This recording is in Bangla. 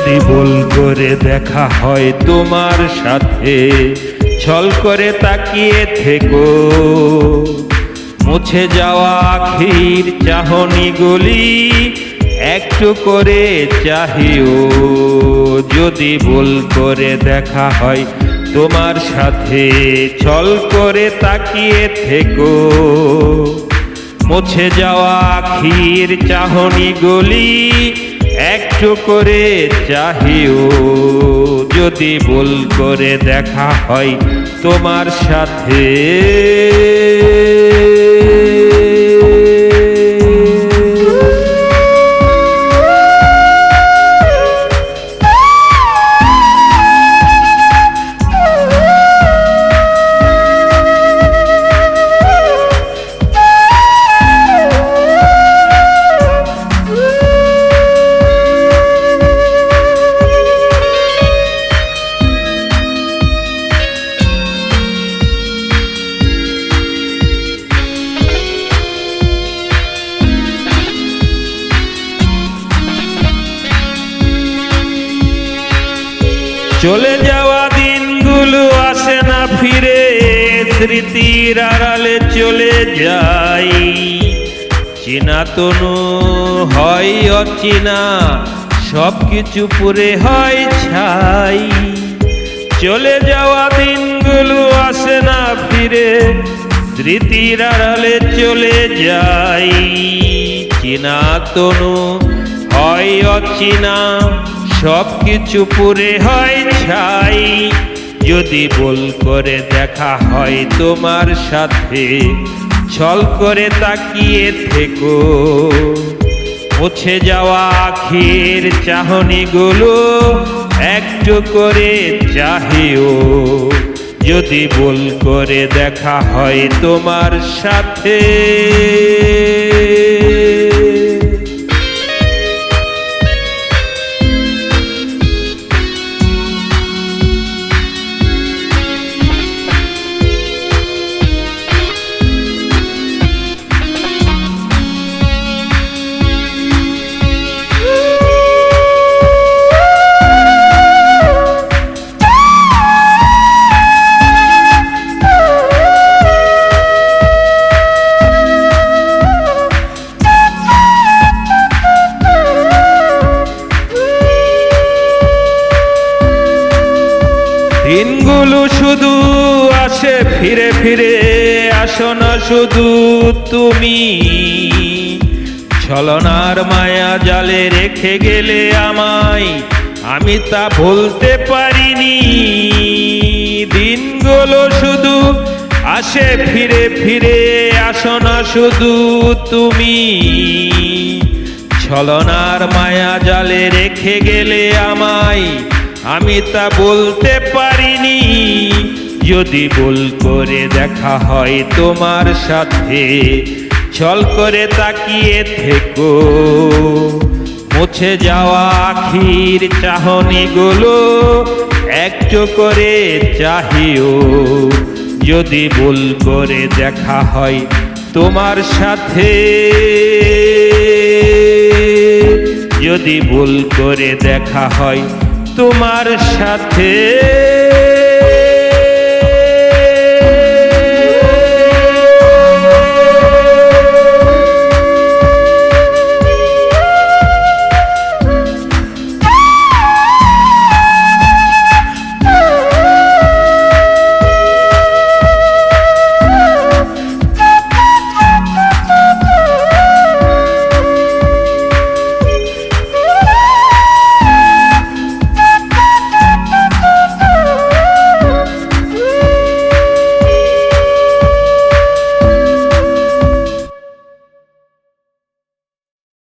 যদি ভুল করে দেখা হয় তোমার সাথে, ছল করে তাকিয়ে থেকো, মুছে যাওয়া আখির চাহনিগুলি একটু করে চাহিও। যদি ভুল করে দেখা হয় তোমার সাথে, ছল করে তাকিয়ে থেকো, মুছে যাওয়া আখির চাহনিগুলি একটু করে চাহিও। যদি ভুল করে দেখা হয় তোমার সাথে। চলে যাওয়া দিনগুলো আসে না ফিরে, স্মৃতির আড়ালে চলে যাই। চেনা তনু হয় অচেনা, সবকিছু পুরে হয় ছাই। চলে যাওয়া দিনগুলো আসে না ফিরে, স্মৃতির আড়ালে চলে যাই। চেনা তনু হয় অচেনা, সবকিছু পুরে হয় ছাই। যদি ভুল করে দেখা হয় তোমার সাথে, ছল করে তাকিয়ে থেকো, মুছে যাওয়া আখির চাহনিগুলো একটু করে চাহিও। যদি ভুল করে দেখা হয় তোমার সাথে। দিনগুলো শুধু আসে ফিরে ফিরে, আসো না শুধু তুমি। ছলনার মায়া জালে রেখে গেলে আমায়, আমি তা ভুলতে পারিনি। দিনগুলো শুধু আসে ফিরে ফিরে, আসো না শুধু তুমি। ছলনার মায়া জালে রেখে গেলে আমায়, আমি তা বলতে পারিনি। যদি ভুল করে দেখা হয় তোমার সাথে, ছল করে তাকিয়ে থেকো, মুছে যাওয়া আখির চাহনিগুলো একটু করে চাহিও। যদি ভুল করে দেখা হয় তোমার সাথে, যদি ভুল করে দেখা হয় তোমার সাথে।